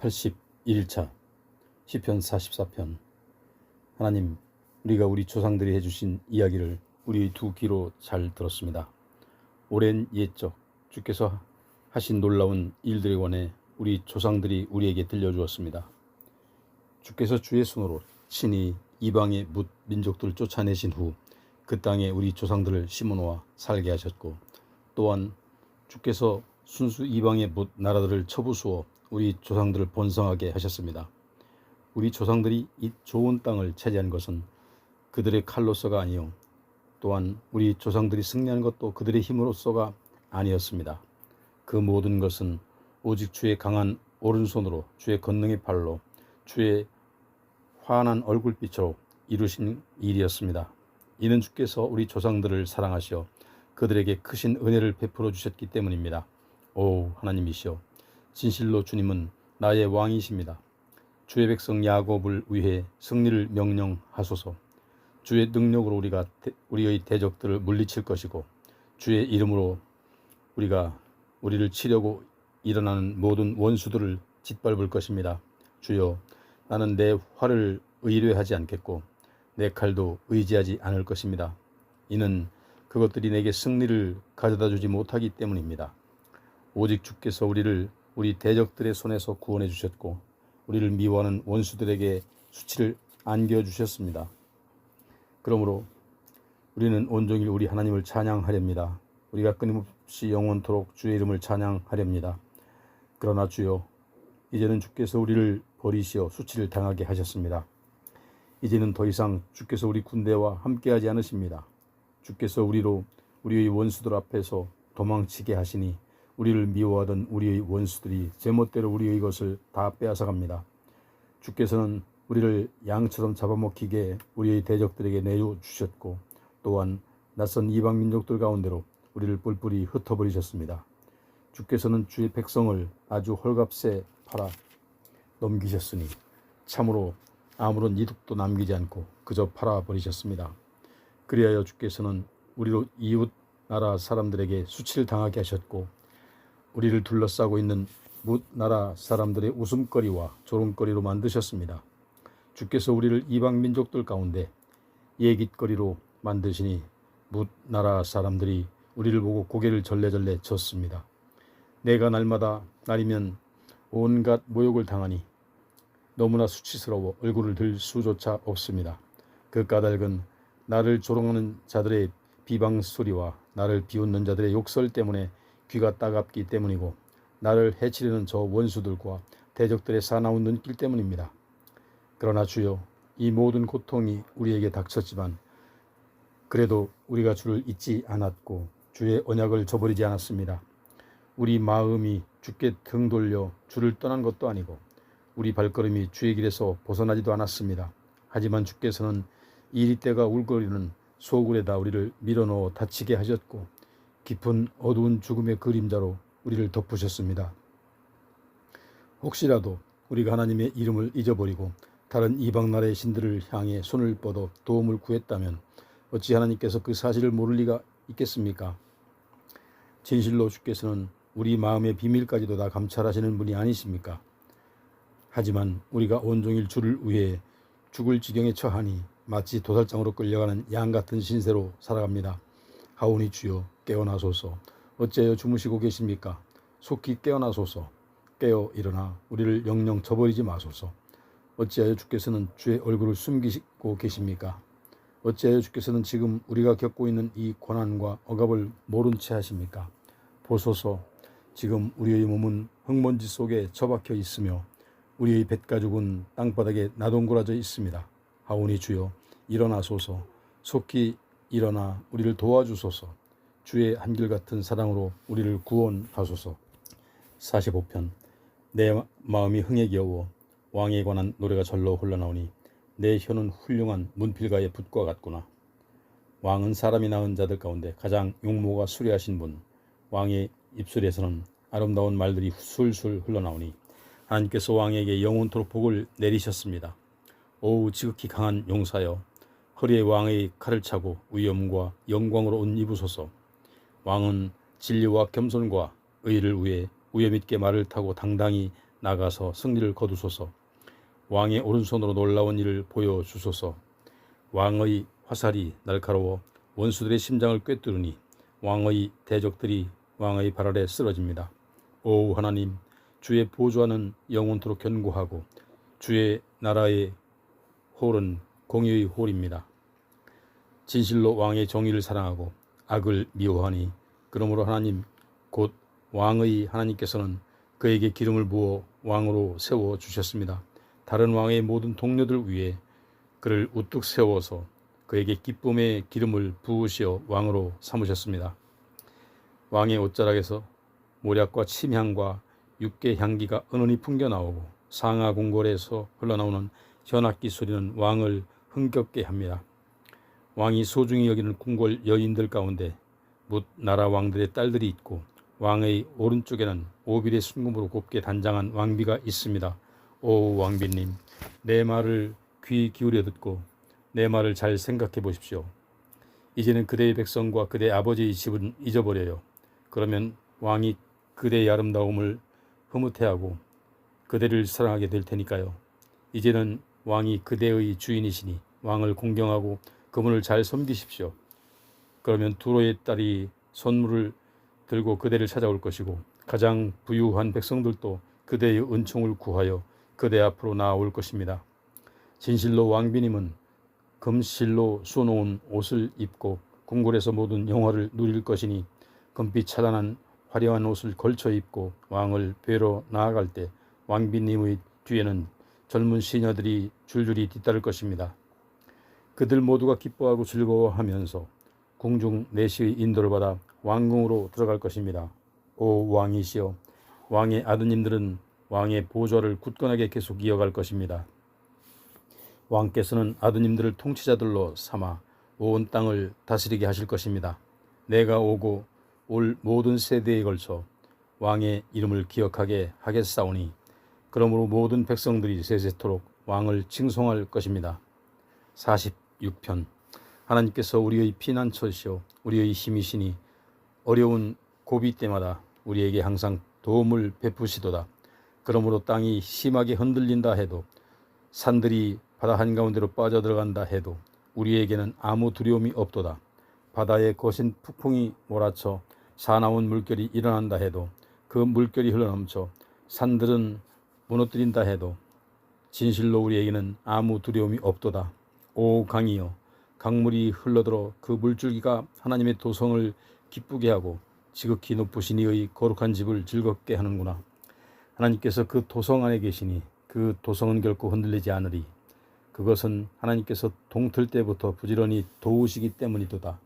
81일차 시편 44편. 하나님, 우리가 우리 조상들이 해주신 이야기를 우리의 두 귀로 잘 들었습니다. 오랜 옛적 주께서 하신 놀라운 일들에 관해 우리 조상들이 우리에게 들려주었습니다. 주께서 주의 손으로 친히 이방의 뭇 민족들을 쫓아내신 후 그 땅에 우리 조상들을 심어놓아 살게 하셨고, 또한 주께서 순수 이방의 뭇 나라들을 쳐부수어 우리 조상들을 번성하게 하셨습니다. 우리 조상들이 이 좋은 땅을 차지한 것은 그들의 칼로서가 아니요, 또한 우리 조상들이 승리한 것도 그들의 힘으로서가 아니었습니다. 그 모든 것은 오직 주의 강한 오른손으로, 주의 권능의 팔로, 주의 환한 얼굴빛으로 이루신 일이었습니다. 이는 주께서 우리 조상들을 사랑하시어 그들에게 크신 은혜를 베풀어 주셨기 때문입니다. 오 하나님이시여, 진실로 주님은 나의 왕이십니다. 주의 백성 야곱을 위해 승리를 명령하소서. 주의 능력으로 우리의 대적들을 물리칠 것이고, 주의 이름으로 우리를 치려고 일어나는 모든 원수들을 짓밟을 것입니다. 주여, 나는 내 활을 의뢰하지 않겠고 내 칼도 의지하지 않을 것입니다. 이는 그것들이 내게 승리를 가져다 주지 못하기 때문입니다. 오직 주께서 우리 대적들의 손에서 구원해 주셨고, 우리를 미워하는 원수들에게 수치를 안겨주셨습니다. 그러므로 우리는 온종일 우리 하나님을 찬양하렵니다. 우리가 끊임없이 영원토록 주의 이름을 찬양하렵니다. 그러나 주여, 이제는 주께서 우리를 버리시어 수치를 당하게 하셨습니다. 이제는 더 이상 주께서 우리 군대와 함께하지 않으십니다. 주께서 우리의 원수들 앞에서 도망치게 하시니 우리를 미워하던 우리의 원수들이 제멋대로 우리의 것을 다 빼앗아갑니다. 주께서는 우리를 양처럼 잡아먹히게 우리의 대적들에게 내어주셨고, 또한 낯선 이방 민족들 가운데로 우리를 뿔뿔이 흩어버리셨습니다. 주께서는 주의 백성을 아주 헐값에 팔아 넘기셨으니 참으로 아무런 이득도 남기지 않고 그저 팔아버리셨습니다. 그리하여 주께서는 우리로 이웃 나라 사람들에게 수치를 당하게 하셨고, 우리를 둘러싸고 있는 뭇 나라 사람들의 웃음거리와 조롱거리로 만드셨습니다. 주께서 우리를 이방 민족들 가운데 얘깃거리로 만드시니 뭇 나라 사람들이 우리를 보고 고개를 절레절레 졌습니다. 내가 날이면 온갖 모욕을 당하니 너무나 수치스러워 얼굴을 들 수조차 없습니다. 그 까닭은 나를 조롱하는 자들의 비방 소리와 나를 비웃는 자들의 욕설 때문에 귀가 따갑기 때문이고, 나를 해치려는 저 원수들과 대적들의 사나운 눈길 때문입니다. 그러나 주여, 이 모든 고통이 우리에게 닥쳤지만 그래도 우리가 주를 잊지 않았고 주의 언약을 저버리지 않았습니다. 우리 마음이 주께 등 돌려 주를 떠난 것도 아니고 우리 발걸음이 주의 길에서 벗어나지도 않았습니다. 하지만 주께서는 이리때가 울거리는 소굴에다 우리를 밀어넣어 다치게 하셨고, 깊은 어두운 죽음의 그림자로 우리를 덮으셨습니다. 혹시라도 우리가 하나님의 이름을 잊어버리고 다른 이방 나라의 신들을 향해 손을 뻗어 도움을 구했다면 어찌 하나님께서 그 사실을 모를 리가 있겠습니까? 진실로 주께서는 우리 마음의 비밀까지도 다 감찰하시는 분이 아니십니까? 하지만 우리가 온종일 주를 위해 죽을 지경에 처하니 마치 도살장으로 끌려가는 양 같은 신세로 살아갑니다. 하오니 주여, 깨어나소서. 어찌하여 주무시고 계십니까? 속히 깨어나소서. 깨어 일어나 우리를 영영 저버리지 마소서. 어찌하여 주께서는 주의 얼굴을 숨기고 계십니까? 어찌하여 주께서는 지금 우리가 겪고 있는 이 고난과 억압을 모른 채 하십니까? 보소서, 지금 우리의 몸은 흙먼지 속에 처박혀 있으며 우리의 뱃가죽은 땅바닥에 나동그라져 있습니다. 하오니 주여, 일어나소서. 속히 일어나 우리를 도와주소서. 주의 한결같은 사랑으로 우리를 구원하소서. 45편. 내 마음이 흥에 겨워 왕에 관한 노래가 절로 흘러나오니 내 혀는 훌륭한 문필가의 붓과 같구나. 왕은 사람이 낳은 자들 가운데 가장 용모가 수려하신 분, 왕의 입술에서는 아름다운 말들이 술술 흘러나오니 하나님께서 왕에게 영원토록 복을 내리셨습니다. 오 지극히 강한 용사여, 허리에 왕의 칼을 차고 위엄과 영광으로 옷 입으소서. 왕은 진리와 겸손과 의를 위해 우여있게 말을 타고 당당히 나가서 승리를 거두소서. 왕의 오른손으로 놀라운 일을 보여주소서. 왕의 화살이 날카로워 원수들의 심장을 꿰뚫으니 왕의 대적들이 왕의 발 아래 쓰러집니다. 오 하나님, 주의 보좌는 영원토록 견고하고 주의 나라의 홀은 공의의 홀입니다. 진실로 왕의 정의를 사랑하고 악을 미워하니 그러므로 하나님 곧 왕의 하나님께서는 그에게 기름을 부어 왕으로 세워주셨습니다. 다른 왕의 모든 동료들 위에 그를 우뚝 세워서 그에게 기쁨의 기름을 부으시어 왕으로 삼으셨습니다. 왕의 옷자락에서 모략과 침향과 육개 향기가 은은히 풍겨나오고 상하 궁궐에서 흘러나오는 현악기 소리는 왕을 흥겹게 합니다. 왕이 소중히 여기는 궁궐 여인들 가운데 뭇 나라 왕들의 딸들이 있고 왕의 오른쪽에는 오빌의 순금으로 곱게 단장한 왕비가 있습니다. 오 왕비님, 내 말을 귀 기울여 듣고 내 말을 잘 생각해 보십시오. 이제는 그대의 백성과 그대 아버지의 집은 잊어버려요. 그러면 왕이 그대의 아름다움을 흐뭇해하고 그대를 사랑하게 될 테니까요. 이제는 왕이 그대의 주인이시니 왕을 공경하고 그분을 잘 섬기십시오. 그러면 두로의 딸이 선물을 들고 그대를 찾아올 것이고 가장 부유한 백성들도 그대의 은총을 구하여 그대 앞으로 나아올 것입니다. 진실로 왕비님은 금실로 쏘놓은 옷을 입고 궁궐에서 모든 영화를 누릴 것이니 금빛 차단한 화려한 옷을 걸쳐 입고 왕을 뵈러 나아갈 때 왕비님의 뒤에는 젊은 시녀들이 줄줄이 뒤따를 것입니다. 그들 모두가 기뻐하고 즐거워하면서 궁중 내시의 인도를 받아 왕궁으로 들어갈 것입니다. 오 왕이시여, 왕의 아드님들은 왕의 보좌를 굳건하게 계속 이어갈 것입니다. 왕께서는 아드님들을 통치자들로 삼아 온 땅을 다스리게 하실 것입니다. 내가 오고 올 모든 세대에 걸쳐 왕의 이름을 기억하게 하겠사오니 그러므로 모든 백성들이 세세토록 왕을 칭송할 것입니다. 46편. 하나님께서 우리의 피난처시오 우리의 힘이시니 어려운 고비 때마다 우리에게 항상 도움을 베푸시도다. 그러므로 땅이 심하게 흔들린다 해도 산들이 바다 한가운데로 빠져들어간다 해도 우리에게는 아무 두려움이 없도다. 바다에 거신 폭풍이 몰아쳐 사나운 물결이 일어난다 해도 그 물결이 흘러넘쳐 산들은 무너뜨린다 해도 진실로 우리에게는 아무 두려움이 없도다. 오 강이여, 강물이 흘러들어 그 물줄기가 하나님의 도성을 기쁘게 하고 지극히 높으신 이의 거룩한 집을 즐겁게 하는구나. 하나님께서 그 도성 안에 계시니 그 도성은 결코 흔들리지 않으리. 그것은 하나님께서 동틀 때부터 부지런히 도우시기 때문이도다.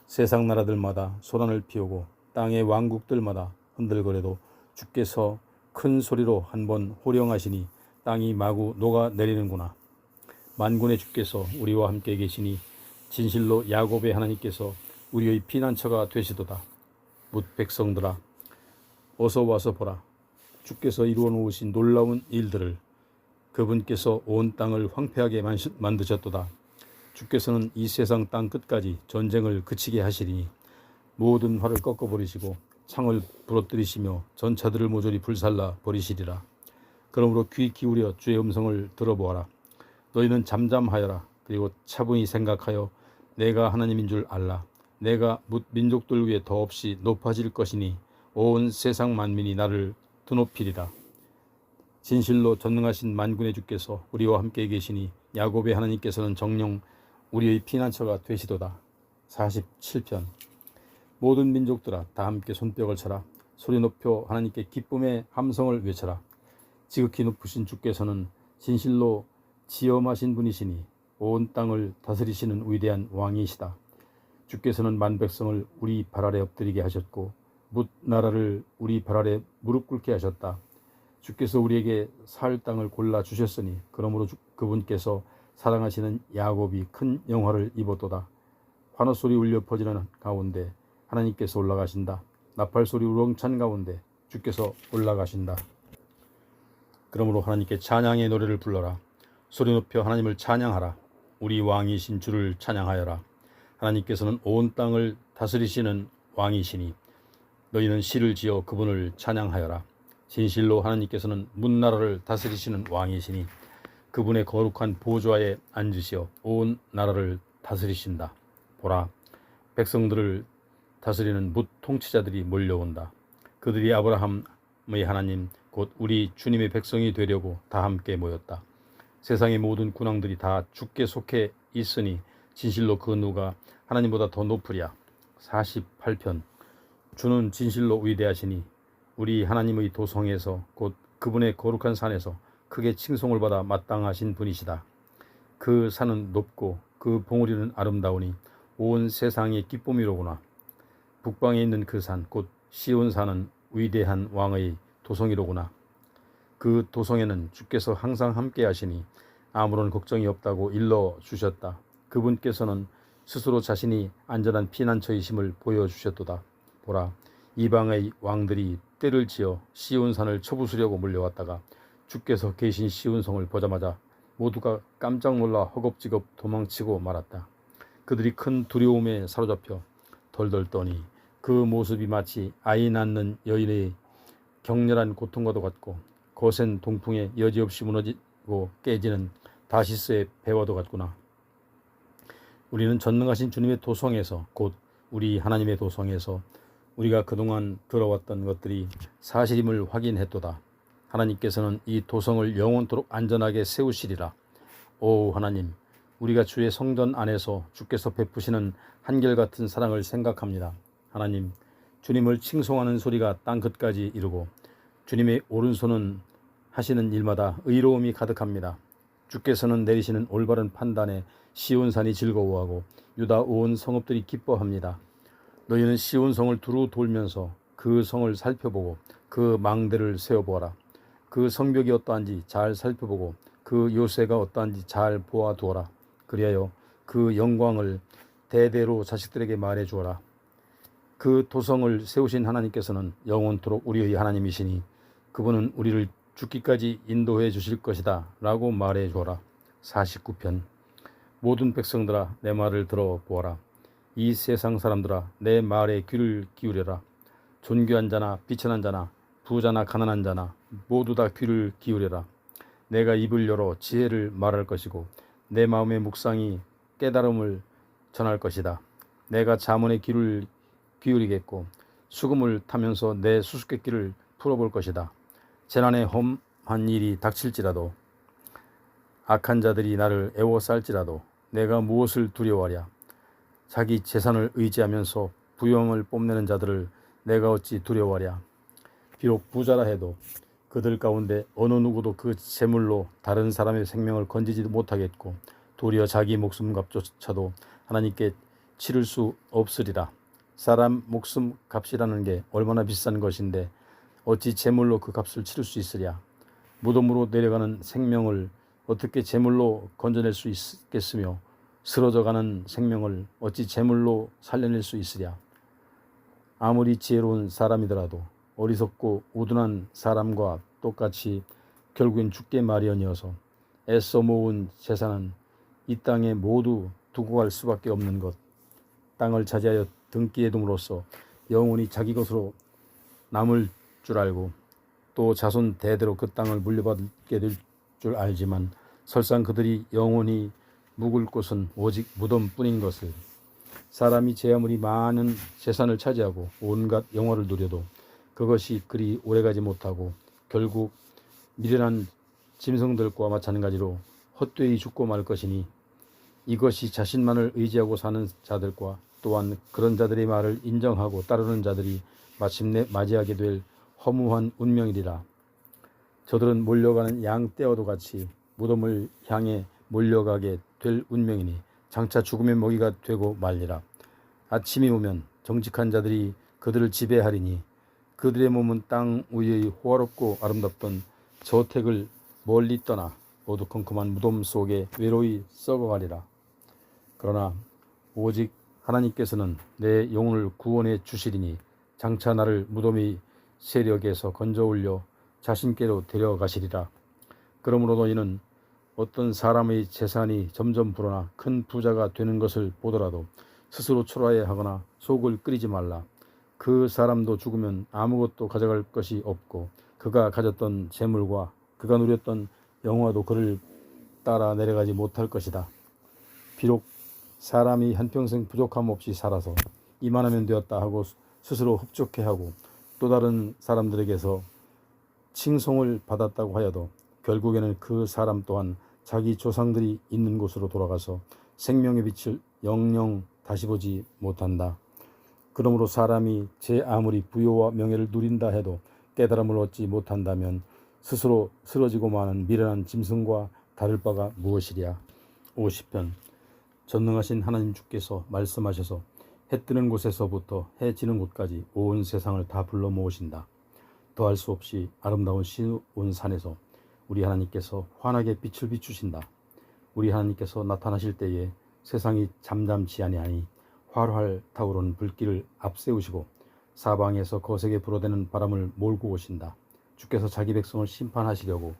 세상 나라들마다 소란을 피우고 땅의 왕국들마다 흔들거려도 주께서 큰 소리로 한번 호령하시니 땅이 마구 녹아내리는구나. 만군의 주께서 우리와 함께 계시니 진실로 야곱의 하나님께서 우리의 피난처가 되시도다. 뭇 백성들아, 어서 와서 보라. 주께서 이루어 놓으신 놀라운 일들을. 그분께서 온 땅을 황폐하게 만드셨도다. 주께서는 이 세상 땅 끝까지 전쟁을 그치게 하시리니 모든 활을 꺾어버리시고 창을 부러뜨리시며 전차들을 모조리 불살라 버리시리라. 그러므로 귀 기울여 주의 음성을 들어보아라. 너희는 잠잠하여라. 그리고 차분히 생각하여 내가 하나님인 줄 알라. 내가 뭇 민족들 위에 더없이 높아질 것이니 온 세상 만민이 나를 드높이리라. 진실로 전능하신 만군의 주께서 우리와 함께 계시니 야곱의 하나님께서는 정녕 우리의 피난처가 되시도다. 47편. 모든 민족들아 다 함께 손뼉을 쳐라. 소리 높여 하나님께 기쁨의 함성을 외쳐라. 지극히 높으신 주께서는 진실로 지엄하신 분이시니 온 땅을 다스리시는 위대한 왕이시다. 주께서는 만백성을 우리 발 아래 엎드리게 하셨고 뭇 나라를 우리 발 아래 무릎 꿇게 하셨다. 주께서 우리에게 살 땅을 골라 주셨으니 그러므로 그분께서 사랑하시는 야곱이 큰 영화를 입었도다. 환호소리 울려 퍼지는 가운데 하나님께서 올라가신다. 나팔소리 우렁찬 가운데 주께서 올라가신다. 그러므로 하나님께 찬양의 노래를 불러라. 소리 높여 하나님을 찬양하라. 우리 왕이신 주를 찬양하여라. 하나님께서는 온 땅을 다스리시는 왕이시니 너희는 시를 지어 그분을 찬양하여라. 진실로 하나님께서는 문나라를 다스리시는 왕이시니 그분의 거룩한 보좌에 앉으시어 온 나라를 다스리신다. 보라, 백성들을 다스리는 뭇 통치자들이 몰려온다. 그들이 아브라함의 하나님 곧 우리 주님의 백성이 되려고 다 함께 모였다. 세상의 모든 군왕들이 다 주께 속해 있으니 진실로 그 누가 하나님보다 더 높으랴. 48편. 주는 진실로 위대하시니 우리 하나님의 도성에서 곧 그분의 거룩한 산에서 크게 칭송을 받아 마땅하신 분이시다. 그 산은 높고 그 봉우리는 아름다우니 온 세상의 기쁨이로구나. 북방에 있는 그 산 곧 시온산은 위대한 왕의 도성이로구나. 그 도성에는 주께서 항상 함께 하시니 아무런 걱정이 없다고 일러 주셨다. 그분께서는 스스로 자신이 안전한 피난처이심을 보여주셨도다. 보라, 이방의 왕들이 때를 지어 시온산을 쳐부수려고 몰려왔다가 주께서 계신 시온성을 보자마자 모두가 깜짝 놀라 허겁지겁 도망치고 말았다. 그들이 큰 두려움에 사로잡혀 덜덜 떠니 그 모습이 마치 아이 낳는 여인의 격렬한 고통과도 같고 거센 동풍에 여지없이 무너지고 깨지는 다시스의 배와도 같구나. 우리는 전능하신 주님의 도성에서 곧 우리 하나님의 도성에서 우리가 그동안 들어왔던 것들이 사실임을 확인했도다. 하나님께서는 이 도성을 영원토록 안전하게 세우시리라. 오 하나님, 우리가 주의 성전 안에서 주께서 베푸시는 한결같은 사랑을 생각합니다. 하나님, 주님을 칭송하는 소리가 땅 끝까지 이르고 주님의 오른손은 하시는 일마다 의로움이 가득합니다. 주께서는 내리시는 올바른 판단에 시온산이 즐거워하고 유다 온 성읍들이 기뻐합니다. 너희는 시온성을 두루 돌면서 그 성을 살펴보고 그 망대를 세어보아라. 그 성벽이 어떠한지 잘 살펴보고 그 요새가 어떠한지 잘 보아두어라. 그리하여 그 영광을 대대로 자식들에게 말해주어라. 그 도성을 세우신 하나님께서는 영원토록 우리의 하나님이시니 그분은 우리를 죽기까지 인도해 주실 것이다 라고 말해주어라. 49편. 모든 백성들아 내 말을 들어보아라. 이 세상 사람들아 내 말에 귀를 기울여라. 존귀한 자나 비천한 자나 부자나 가난한 자나 모두 다 귀를 기울여라. 내가 입을 열어 지혜를 말할 것이고 내 마음의 묵상이 깨달음을 전할 것이다. 내가 자문의 귀를 기울이겠고 수금을 타면서 내 수수께끼를 풀어볼 것이다. 재난의 험한 일이 닥칠지라도 악한 자들이 나를 애워쌀지라도 내가 무엇을 두려워하랴. 자기 재산을 의지하면서 부영을 뽐내는 자들을 내가 어찌 두려워하랴. 비록 부자라 해도 그들 가운데 어느 누구도 그 재물로 다른 사람의 생명을 건지지 못하겠고 도리어 자기 목숨값조차도 하나님께 치를 수 없으리라. 사람 목숨 값이라는 게 얼마나 비싼 것인데 어찌 재물로 그 값을 치를 수 있으랴. 무덤으로 내려가는 생명을 어떻게 재물로 건져낼 수 있겠으며 쓰러져가는 생명을 어찌 재물로 살려낼 수 있으랴. 아무리 지혜로운 사람이더라도 어리석고 우둔한 사람과 똑같이 결국엔 죽게 마련이어서 애써 모은 재산은 이 땅에 모두 두고 갈 수밖에 없는 것. 땅을 차지하여 등기에 둠으로써 영원히 자기 것으로 남을 줄 알고 또 자손 대대로 그 땅을 물려받게 될 줄 알지만 설상 그들이 영원히 묵을 곳은 오직 무덤뿐인 것을. 사람이 제 아무리 많은 재산을 차지하고 온갖 영화를 누려도 그것이 그리 오래가지 못하고 결국 미련한 짐승들과 마찬가지로 헛되이 죽고 말 것이니 이것이 자신만을 의지하고 사는 자들과 또한 그런 자들의 말을 인정하고 따르는 자들이 마침내 맞이하게 될 허무한 운명이리라. 저들은 몰려가는 양 떼와도 같이 무덤을 향해 몰려가게 될 운명이니 장차 죽음의 먹이가 되고 말리라. 아침이 오면 정직한 자들이 그들을 지배하리니 그들의 몸은 땅 위의 호화롭고 아름답던 저택을 멀리 떠나 어두컴컴한 무덤 속에 외로이 썩어가리라. 그러나 오직 하나님께서는 내 영혼을 구원해 주시리니 장차 나를 무덤의 세력에서 건져 올려 자신께로 데려가시리라. 그러므로 너희는 어떤 사람의 재산이 점점 불어나 큰 부자가 되는 것을 보더라도 스스로 초라해하거나 속을 끓이지 말라. 그 사람도 죽으면 아무것도 가져갈 것이 없고 그 그가 가졌던 재물과 그가 누렸던 영화도 그를 따라 내려가지 못할 것이다. 비록 사람이 한평생 부족함 없이 살아서 이만하면 되었다 하고 스스로 흡족해하고 또 다른 사람들에게서 칭송을 받았다고 하여도 결국에는 그 사람 또한 자기 조상들이 있는 곳으로 돌아가서 생명의 빛을 영영 다시 보지 못한다. 그러므로 사람이 제 아무리 부요와 명예를 누린다 해도 깨달음을 얻지 못한다면 스스로 쓰러지고 마는 미련한 짐승과 다를 바가 무엇이랴. 50편. 전능하신 하나님 주께서 말씀하셔서 해 뜨는 곳에서부터 해 지는 곳까지 온 세상을 다 불러 모으신다. 더할 수 없이 아름다운 시온 산에서 우리 하나님께서 환하게 빛을 비추신다. 우리 하나님께서 나타나실 때에 세상이 잠잠치 아니하니 활활 타오르는 불길을 앞세우시고 사방에서 거세게 불어대는 바람을 몰고 오신다. 주께서 자기 백성을 심판하시려고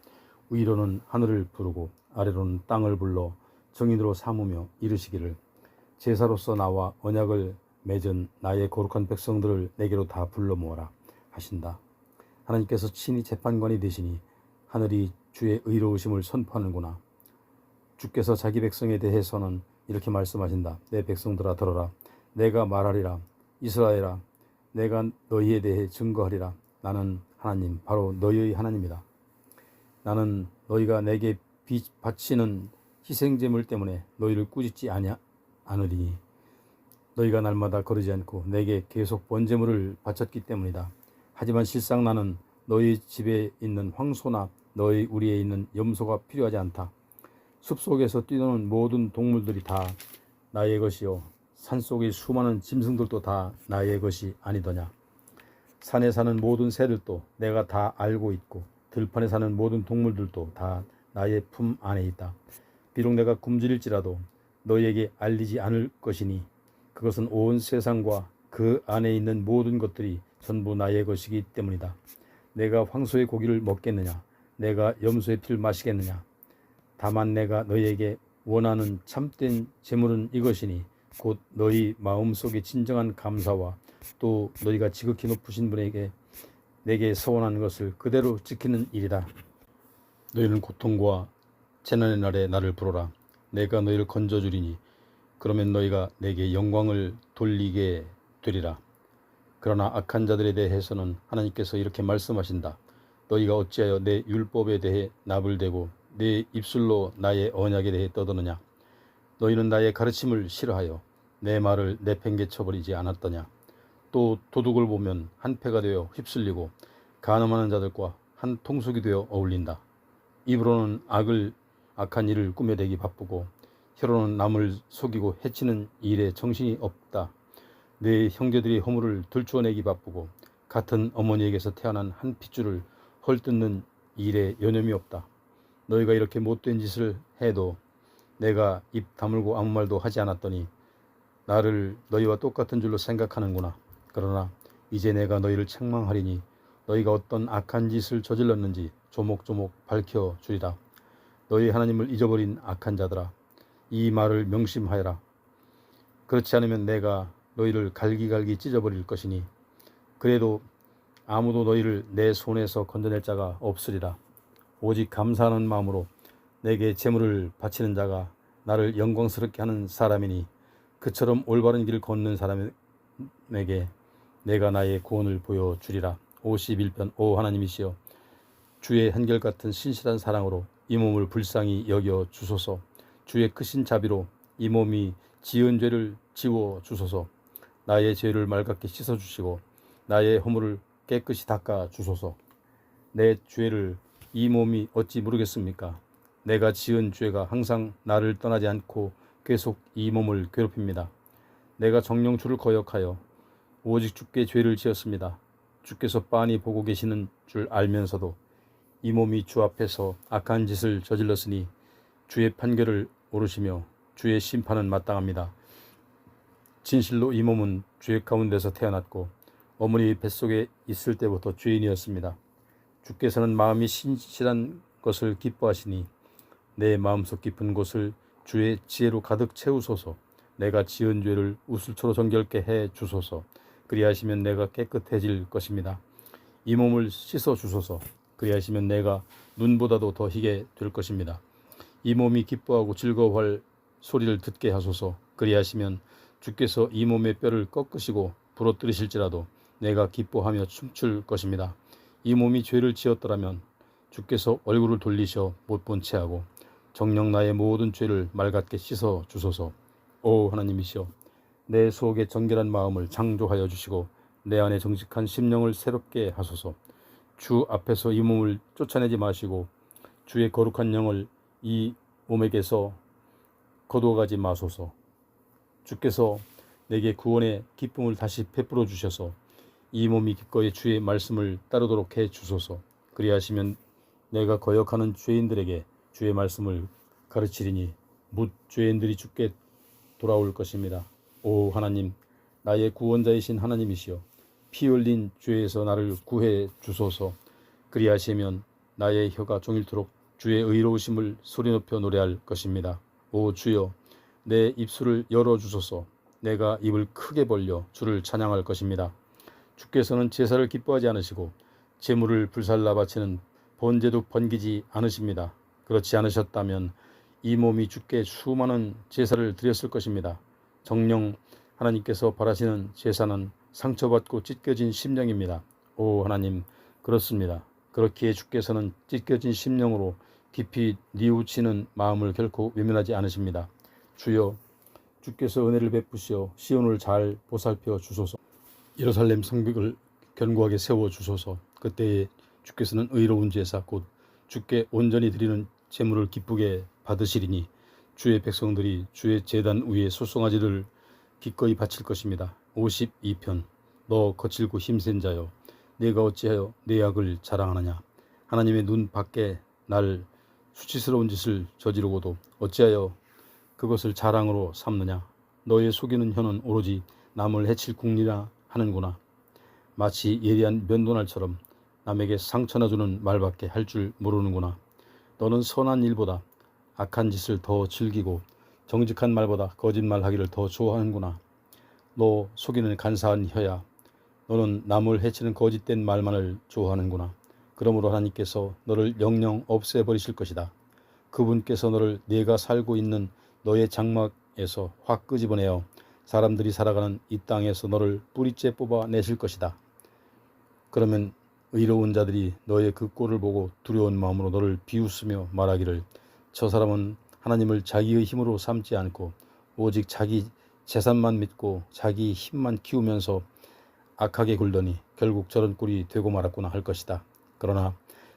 위로는 하늘을 부르고 아래로는 땅을 불러 정인으로 삼으며 이르시기를 제사로서 나와 언약을 맺은 나의 거룩한 백성들을 내게로 다 불러 모아라 하신다. 하나님께서 친히 재판관이 되시니 하늘이 주의 의로우심을 선포하는구나. 주께서 자기 백성에 대해서는 이렇게 말씀하신다. 내 백성들아 들어라. 내가 말하리라. 이스라엘아 내가 너희에 대해 증거하리라. 나는 하나님 바로 너희의 하나님이다. 나는 너희가 내게 바치는 희생제물 때문에 너희를 꾸짖지 않으리니 너희가 날마다 거르지 않고 내게 계속 번제물을 바쳤기 때문이다. 하지만 실상 나는 너희 집에 있는 황소나 너희 우리에 있는 염소가 필요하지 않다. 숲속에서 뛰노는 모든 동물들이 다 나의 것이요 산속의 수많은 짐승들도 다 나의 것이 아니더냐. 산에 사는 모든 새들도 내가 다 알고 있고 들판에 사는 모든 동물들도 다 나의 품 안에 있다. 비록 내가 굶주릴지라도 너희에게 알리지 않을 것이니 그것은 온 세상과 그 안에 있는 모든 것들이 전부 나의 것이기 때문이다. 내가 황소의 고기를 먹겠느냐 내가 염소의 피를 마시겠느냐. 다만 내가 너희에게 원하는 참된 제물은 이것이니 곧 너희 마음속에 진정한 감사와 또 너희가 지극히 높으신 분에게 내게 서원하는 것을 그대로 지키는 일이다. 너희는 고통과 재난의 날에 나를 부르라. 내가 너희를 건져주리니 그러면 너희가 내게 영광을 돌리게 되리라. 그러나 악한 자들에 대해서는 하나님께서 이렇게 말씀하신다. 너희가 어찌하여 내 율법에 대해 나불대고 내 입술로 나의 언약에 대해 떠드느냐. 너희는 나의 가르침을 싫어하여 내 말을 내팽개쳐버리지 않았더냐. 또 도둑을 보면 한 패가 되어 휩쓸리고 간음하는 자들과 한 통속이 되어 어울린다. 입으로는 악한 일을 꾸며대기 바쁘고 혀로는 남을 속이고 해치는 일에 정신이 없다. 내 형제들이 허물을 들추어내기 바쁘고 같은 어머니에게서 태어난 한 핏줄을 헐뜯는 일에 여념이 없다. 너희가 이렇게 못된 짓을 해도 내가 입 다물고 아무 말도 하지 않았더니 나를 너희와 똑같은 줄로 생각하는구나. 그러나 이제 내가 너희를 책망하리니 너희가 어떤 악한 짓을 저질렀는지 조목조목 밝혀주리라. 너희 하나님을 잊어버린 악한 자들아 이 말을 명심하여라. 그렇지 않으면 내가 너희를 갈기갈기 찢어버릴 것이니 그래도 아무도 너희를 내 손에서 건져낼 자가 없으리라. 오직 감사하는 마음으로 내게 제물을 바치는 자가 나를 영광스럽게 하는 사람이니 그처럼 올바른 길을 걷는 사람에게 내가 나의 구원을 보여주리라. 51편. 오 하나님이시여 주의 한결같은 신실한 사랑으로 이 몸을 불쌍히 여겨 주소서. 주의 크신 자비로 이 몸이 지은 죄를 지워 주소서. 나의 죄를 맑게 씻어 주시고 나의 허물을 깨끗이 닦아 주소서. 내 죄를 이 몸이 어찌 모르겠습니까? 내가 지은 죄가 항상 나를 떠나지 않고 계속 이 몸을 괴롭힙니다. 내가 정녕 주를 거역하여 오직 주께 죄를 지었습니다. 주께서 빤히 보고 계시는 줄 알면서도 이 몸이 주 앞에서 악한 짓을 저질렀으니 주의 판결을 오르시며 주의 심판은 마땅합니다. 진실로 이 몸은 죄 가운데서 태어났고 어머니 뱃속에 있을 때부터 죄인이었습니다. 주께서는 마음이 신실한 것을 기뻐하시니 내 마음속 깊은 곳을 주의 지혜로 가득 채우소서. 내가 지은 죄를 우슬초로 정결케 해 주소서. 그리하시면 내가 깨끗해질 것입니다. 이 몸을 씻어 주소서. 그리하시면 내가 눈보다도 더 희게 될 것입니다. 이 몸이 기뻐하고 즐거워할 소리를 듣게 하소서. 그리하시면 주께서 이 몸의 뼈를 꺾으시고 부러뜨리실지라도 내가 기뻐하며 춤출 것입니다. 이 몸이 죄를 지었더라면 주께서 얼굴을 돌리셔 못 본 채 하고 정녕 나의 모든 죄를 맑게 씻어 주소서. 오 하나님이시여, 내 속에 정결한 마음을 창조하여 주시고 내 안에 정직한 심령을 새롭게 하소서. 주 앞에서 이 몸을 쫓아내지 마시고 주의 거룩한 영을 이 몸에게서 거두어가지 마소서. 주께서 내게 구원의 기쁨을 다시 베풀어 주셔서 이 몸이 기꺼이 주의 말씀을 따르도록 해 주소서. 그리하시면 내가 거역하는 죄인들에게 주의 말씀을 가르치리니 묻 죄인들이 주께 돌아올 것입니다. 오 하나님, 나의 구원자이신 하나님이시여, 피 흘린 죄에서 나를 구해 주소서. 그리하시면 나의 혀가 종일토록 주의 의로우심을 소리 높여 노래할 것입니다. 오 주여, 내 입술을 열어주소서. 내가 입을 크게 벌려 주를 찬양할 것입니다. 주께서는 제사를 기뻐하지 않으시고 제물을 불살라 바치는 번제도 번기지 않으십니다. 그렇지 않으셨다면 이 몸이 주께 수많은 제사를 드렸을 것입니다. 정녕 하나님께서 바라시는 제사는 상처받고 찢겨진 심령입니다. 오 하나님, 그렇습니다. 그렇기에 주께서는 찢겨진 심령으로 깊이 뉘우치는 마음을 결코 외면하지 않으십니다. 주여, 주께서 은혜를 베푸시어 시온을 잘 보살펴 주소서. 예루살렘 성벽을 견고하게 세워 주소서. 그때에 주께서는 의로운 제사 곧 주께 온전히 드리는 제물을 기쁘게 받으시리니 주의 백성들이 주의 제단 위에 소송아지를 기꺼이 바칠 것입니다. 52편. 너 거칠고 힘센 자여, 내가 어찌하여 내 악을 자랑하느냐. 하나님의 눈 밖에 날 수치스러운 짓을 저지르고도 어찌하여 그것을 자랑으로 삼느냐. 너의 속이는 혀는 오로지 남을 해칠 궁리라 하는구나. 마치 예리한 면도날처럼 남에게 상처나 주는 말밖에 할 줄 모르는구나. 너는 선한 일보다 악한 짓을 더 즐기고 정직한 말보다 거짓말하기를 더 좋아하는구나. 너 속이는 간사한 혀야, 너는 남을 해치는 거짓된 말만을 좋아하는구나. 그러므로 하나님께서 너를 영영 없애버리실 것이다. 그분께서 너를 네가 살고 있는 너의 장막에서 확 끄집어내어 사람들이 살아가는 이 땅에서 너를 뿌리째 뽑아내실 것이다. 그러면 의로운 자들이 너의 그 꼴을 보고 두려운 마음으로 너를 비웃으며 말하기를, 저 사람은 하나님을 자기의 힘으로 삼지 않고 오직 자기 재산만 믿고 자기 힘만 키우면서 악하게 굴더니 결국 저런 꼴이 되고 말았구나 할 것이다. 그러나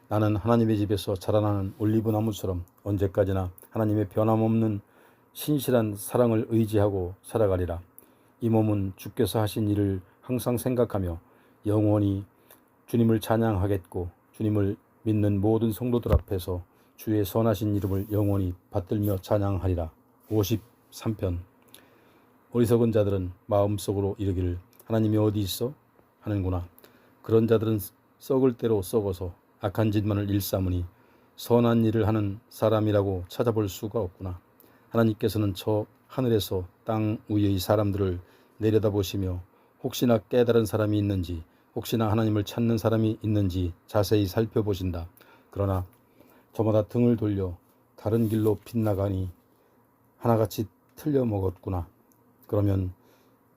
나는 하나님의 집에서 자라나는 올리브나무처럼 언제까지나 하나님의 변함없는 신실한 사랑을 의지하고 살아가리라. 이 몸은 주께서 하신 일을 항상 생각하며 영원히 주님을 찬양하겠고 주님을 믿는 모든 성도들 앞에서 주의 선하신 이름을 영원히 받들며 찬양하리라. 53편. 어리석은 자들은 마음속으로 이르기를, 하나님이 어디 있어? 하는구나. 그런 자들은 썩을 대로 썩어서 악한 짓만을 일삼으니 선한 일을 하는 사람이라고 찾아볼 수가 없구나. 하나님께서는 저 하늘에서 땅 위의 사람들을 내려다보시며 혹시나 깨달은 사람이 있는지, 혹시나 하나님을 찾는 사람이 있는지 자세히 살펴보신다. 그러나 저마다 등을 돌려 다른 길로 빗나가니 하나같이 틀려 먹었구나. 그러면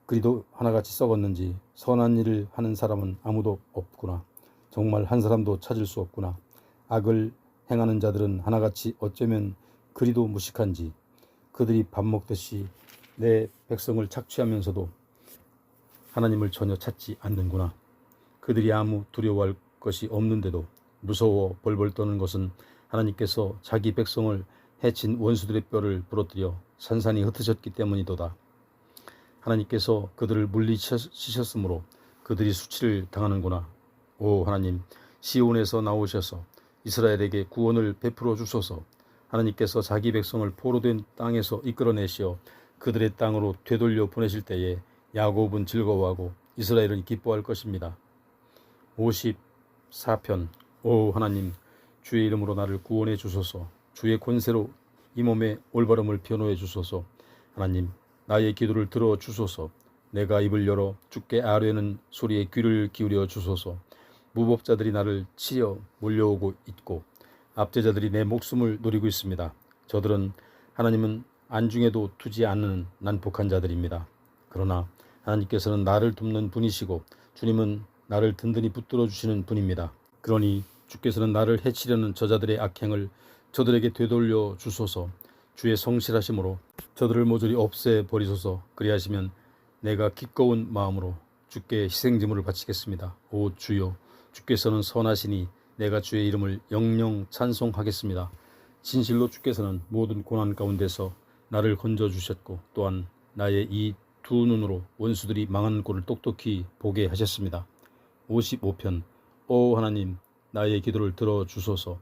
그리도 하나같이 썩었는지 선한 일을 하는 사람은 아무도 없구나. 정말 한 사람도 찾을 수 없구나. 악을 행하는 자들은 하나같이 어쩌면 그리도 무식한지 그들이 밥 먹듯이 내 백성을 착취하면서도 하나님을 전혀 찾지 않는구나. 그들이 아무 두려워할 것이 없는데도 무서워 벌벌 떠는 것은 하나님께서 자기 백성을 해친 원수들의 뼈를 부러뜨려 산산이 흩어졌기 때문이도다. 하나님께서 그들을 물리치셨으므로 그들이 수치를 당하는구나. 오 하나님, 시온에서 나오셔서 이스라엘에게 구원을 베풀어 주소서. 하나님께서 자기 백성을 포로된 땅에서 이끌어내시어 그들의 땅으로 되돌려 보내실 때에 야곱은 즐거워하고 이스라엘은 기뻐할 것입니다. 54편. 오 하나님, 주의 이름으로 나를 구원해 주소서. 주의 권세로 이 몸의 올바름을 변호해 주소서. 하나님, 나의 기도를 들어 주소서. 내가 입을 열어 주께 아뢰는 소리에 귀를 기울여 주소서. 무법자들이 나를 치려 몰려오고 있고 압제자들이 내 목숨을 노리고 있습니다. 저들은 하나님은 안중에도 두지 않는 난폭한 자들입니다. 그러나 하나님께서는 나를 돕는 분이시고 주님은 나를 든든히 붙들어 주시는 분입니다. 그러니 주께서는 나를 해치려는 저자들의 악행을 저들에게 되돌려 주소서. 주의 성실하심으로 저들을 모조리 없애 버리소서. 그리하시면 내가 기꺼운 마음으로 주께 희생제물을 바치겠습니다. 오 주여, 주께서는 선하시니 내가 주의 이름을 영영 찬송하겠습니다. 진실로 주께서는 모든 고난 가운데서 나를 건져주셨고 또한 나의 이 두 눈으로 원수들이 망한 꼴을 똑똑히 보게 하셨습니다. 55편. 오 하나님, 나의 기도를 들어주소서.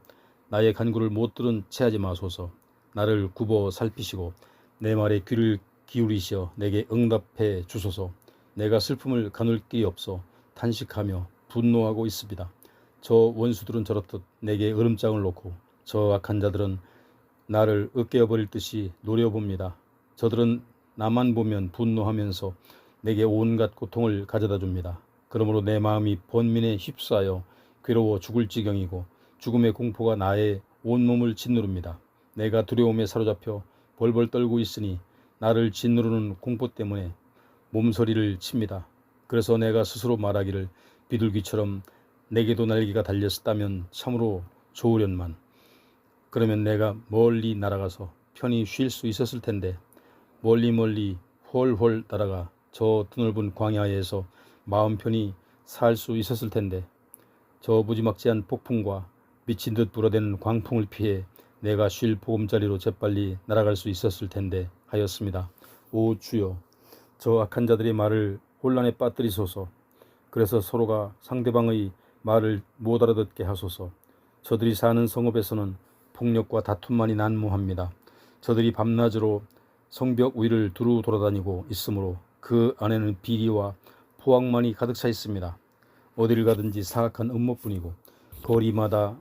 나의 간구를 못 들은 채하지 마소서. 나를 굽어 살피시고 내 말에 귀를 기울이시어 내게 응답해 주소서. 내가 슬픔을 가눌 길이 없어 탄식하며 분노하고 있습니다. 저 원수들은 저렇듯 내게 으름장을 놓고 저 악한 자들은 나를 으깨어버릴 듯이 노려봅니다. 저들은 나만 보면 분노하면서 내게 온갖 고통을 가져다 줍니다. 그러므로 내 마음이 번민에 휩싸여 괴로워 죽을 지경이고 죽음의 공포가 나의 온몸을 짓누릅니다. 내가 두려움에 사로잡혀 벌벌 떨고 있으니 나를 짓누르는 공포 때문에 몸서리를 칩니다. 그래서 내가 스스로 말하기를 비둘기처럼 내게도 날개가 달렸다면 참으로 좋으련만. 그러면 내가 멀리 날아가서 편히 쉴 수 있었을 텐데 멀리 훨훨 날아가 저 드넓은 광야에서 마음 편히 살 수 있었을 텐데 저 무지막지한 폭풍과 미친 듯 불어대는 광풍을 피해 내가 쉴 보금자리로 재빨리 날아갈 수 있었을 텐데 하였습니다. 오 주여, 저 악한 자들의 말을 혼란에 빠뜨리소서. 그래서 서로가 상대방의 말을 못 알아듣게 하소서. 저들이 사는 성읍에서는 폭력과 다툼만이 난무합니다. 저들이 밤낮으로 성벽 위를 두루 돌아다니고 있으므로 그 안에는 비리와 포악만이 가득 차 있습니다. 어디를 가든지 사악한 음모뿐이고 거리마다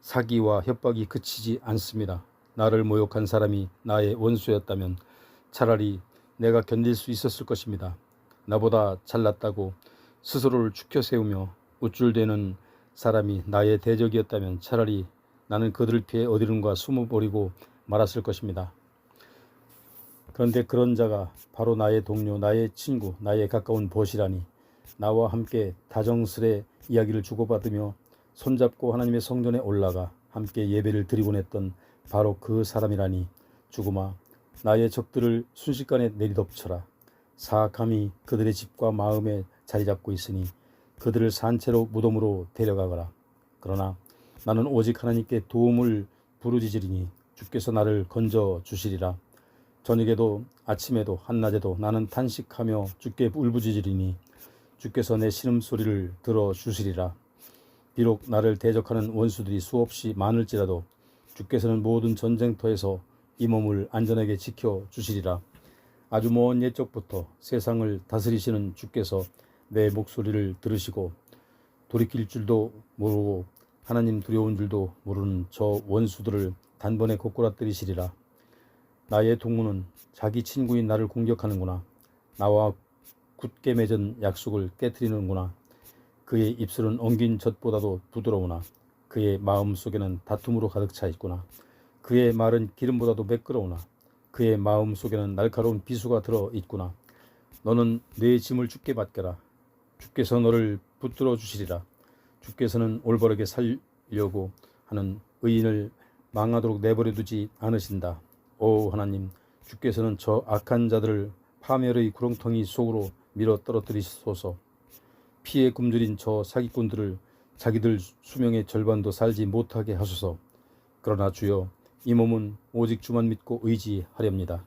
사기와 협박이 그치지 않습니다. 나를 모욕한 사람이 나의 원수였다면 차라리 내가 견딜 수 있었을 것입니다. 나보다 잘났다고 스스로를 축혀 세우며 우쭐대는 사람이 나의 대적이었다면 차라리 나는 그들을 피해 어디론가 숨어버리고 말았을 것입니다. 그런데 그런 자가 바로 나의 동료, 나의 친구, 나의 가까운 벗이라니 나와 함께 다정스레 이야기를 주고받으며 손잡고 하나님의 성전에 올라가 함께 예배를 드리곤 했던 바로 그 사람이라니 죽음아, 나의 적들을 순식간에 내리덮쳐라. 사악함이 그들의 집과 마음에 자리 잡고 있으니 그들을 산채로 무덤으로 데려가거라. 그러나 나는 오직 하나님께 도움을 부르짖으리니 주께서 나를 건져 주시리라. 저녁에도 아침에도 한낮에도 나는 탄식하며 주께 울부짖으리니 주께서 내 신음소리를 들어주시리라. 비록 나를 대적하는 원수들이 수없이 많을지라도 주께서는 모든 전쟁터에서 이 몸을 안전하게 지켜주시리라. 아주 먼 옛적부터 세상을 다스리시는 주께서 내 목소리를 들으시고 돌이킬 줄도 모르고 하나님 두려운 줄도 모르는 저 원수들을 단번에 고꾸라뜨리시리라. 나의 동무는 자기 친구인 나를 공격하는구나. 나와 굳게 맺은 약속을 깨트리는구나. 그의 입술은 엉긴 젖보다도 부드러우나 그의 마음속에는 다툼으로 가득 차 있구나. 그의 말은 기름보다도 매끄러우나 그의 마음속에는 날카로운 비수가 들어있구나. 너는 내 짐을 주께 맡겨라. 주께서 너를 붙들어 주시리라. 주께서는 올바르게 살려고 하는 의인을 망하도록 내버려 두지 않으신다. 오 하나님, 주께서는 저 악한 자들을 파멸의 구렁텅이 속으로 밀어 떨어뜨리소서. 피에 굶주린 저 사기꾼들을 자기들 수명의 절반도 살지 못하게 하소서. 그러나 주여, 이 몸은 오직 주만 믿고 의지하렵니다.